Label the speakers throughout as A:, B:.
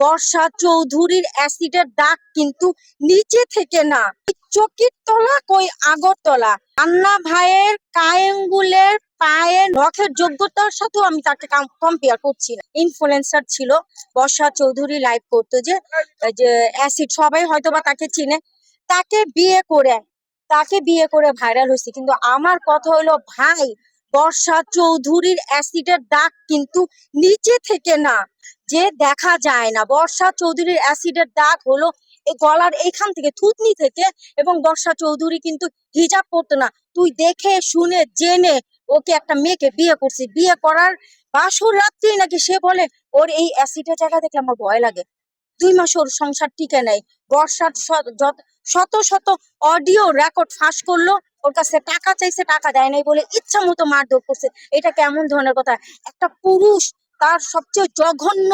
A: বর্ষা চৌধুরীর অ্যাসিডের দাগ কিন্তু নিচে থেকে না, চকির তলা কই আগরতলা। আন্না ভাইয়ের কায়েঙ্গুলের পায়ের নখের যোগ্যতার সাথেও আমি তাকে কম্পেয়ার করছি না। ইনফ্লুয়েন্সার ছিল, বর্ষা চৌধুরী লাইভ করতো যে অ্যাসিড, সবাই হয়তোবা তাকে চিনে। তাকে বিয়ে করে ভাইরাল হয়েছে, কিন্তু আমার কথা হলো ভাই, বর্ষা চৌধুরীর অ্যাসিডের দাগ কিন্তু নিচে থেকে না, যে দেখা যায় না। বর্ষা চৌধুরীর অ্যাসিডের দাগ হলো এই গলার এইখান থেকে, থুতনি থেকে। এবং বর্ষা চৌধুরী কিন্তু হিজাব পরতো না। তুই দেখে শুনে জেনে ওকে, একটা মেয়েকে বিয়ে করছিস, বিয়ে করার বাসর রাত্রি নাকি সে বলে ওর এই অ্যাসিডের জায়গা দেখলে আমার ভয় লাগে। 2 মাস ওর সংসার টিকে নেই। বর্ষার শত শত অডিও রেকর্ড ফাঁস করলো, ওর কাছে টাকা চাইছে, টাকা দেয় নাই বলে ইচ্ছা মতো মারধর করছে। এটা কেমন ধরনের কথা? একটা পুরুষ, তার সবচেয়ে জঘন্য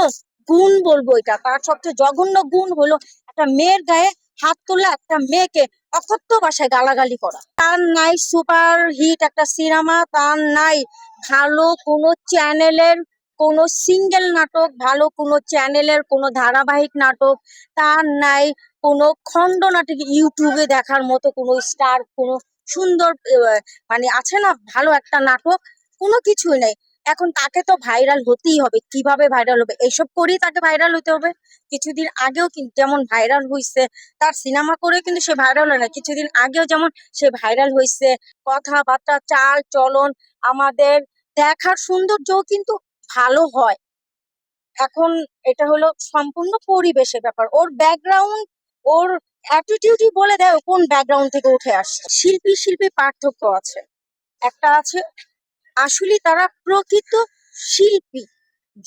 A: গুণ বলবো এটা, তার সবচেয়ে জঘন্য গুণ হলো একটা মেয়ের গায়ে হাত তোলা, একটা মেয়েকে অকথ্য ভাষায় গালাগালি করা। তার নাই সুপার হিট একটা সিনেমা, তার নাই ভালো কোনো চ্যানেলের কোনো সিঙ্গেল নাটক, ভালো কোনো চ্যানেলের কোনো ধারাবাহিক নাটক, তার নাই কোনো খণ্ড নাটক ইউটিউবে দেখার মতো কোনো স্টার, কোনো সুন্দর মানে আছে না ভালো একটা নাটক, কোনো কিছুই নেই। এখন তাকে তো ভাইরাল হতেই হবে। কিভাবে ভাইরাল হবে? এইসব করেই তাকে ভাইরাল হতে হবে। কিছুদিন আগেও কিন্তু যেমন ভাইরাল হয়েছে, তার সিনেমা করে কিন্তু সে ভাইরাল হয় না। কিছুদিন আগেও যেমন সে ভাইরাল হয়েছে, কথাবার্তা, চাল চলন, আমাদের দেখার সৌন্দর্যও কিন্তু ভালো হয়। এখন এটা হলো সম্পূর্ণ পরিবেশের ব্যাপার। ওর ব্যাকগ্রাউন্ড, ওর অ্যাটিটিউডই বলে দেয় ও কোন ব্যাকগ্রাউন্ড থেকে উঠে আসছে। শিল্পী পার্থক্য আছে। একটা আছে আসলে তারা প্রকৃত শিল্পী,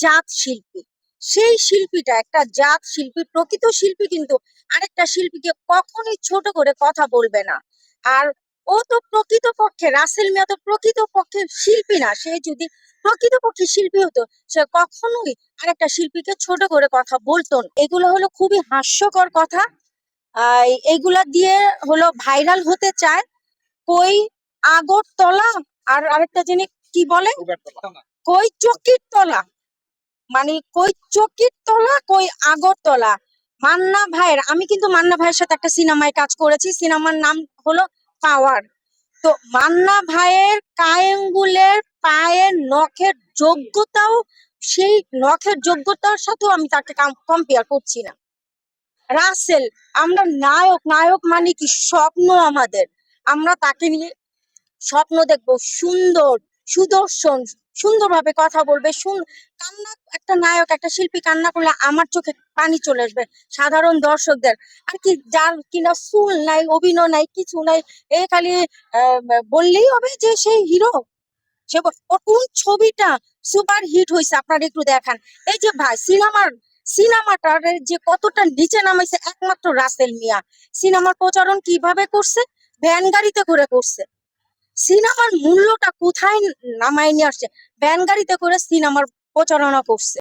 A: জাত শিল্পী। সেই শিল্পীটা, একটা জাত শিল্পী, প্রকৃত শিল্পী কিন্তু আরেকটা শিল্পীকে কখনোই ছোট করে কথা বলবে না। আর ও তো প্রকৃতপক্ষে, রাসেল মিয়া তো প্রকৃতপক্ষে শিল্পী না। সে যদি প্রকৃতপক্ষে শিল্পী হতো, সে কখনোই আরেকটা শিল্পীকে ছোট করে কথা বলতো না। এগুলো হলো খুবই হাস্যকর কথা। এইগুলা দিয়ে হলো ভাইরাল হতে চায়। কই আগরতলা, আর আরেকটা জিনিস কি বলে, কই চকির তলা, মানে কই চকির তলা কই আগরতলা। মান্না ভাইয়ের, আমি কিন্তু মান্না ভাইয়ের সাথে একটা সিনেমায় কাজ করেছি, সিনেমার নাম হলো পাওয়ার। তো মান্না ভাইয়ের কায়েঙ্গুলের পায়ের নখের যোগ্যতাও, সেই নখের যোগ্যতার সাথেও আমি তাকে কম্পেয়ার করছি না। রাসেল, আমরা নায়ক, নায়ক মানে কি স্বপ্ন আমাদের, আমরা তাকে নিয়ে স্বপ্ন দেখবো। সুন্দর, সুদর্শন, সুন্দরভাবে কথা বলবে। কান্না, একটা নায়ক, একটা শিল্পী কান্না করলে আমার চোখে পানি চলে আসবে, সাধারণ দর্শকদের। আর কি, যার কিনা চুল নাই, অভিনয় নাই, কিছু নাই, এ খালি বললেই হবে যে সেই হিরো। সে ওর কোন ছবিটা সুপার হিট হয়েছে আপনারা একটু দেখান। এই যে ভাই, সিনেমাটার যে কতটা নিচে নামাইছে একমাত্র রাসেল মিয়া। সিনেমার প্রচারণ কিভাবে করছে? ভ্যান গাড়িতে করে করছে। সিনেমার মূল্যটা কোথায় নামায় নিয়ে আসছে? ভ্যান গাড়িতে করে সিনেমার প্রচারণা করছে।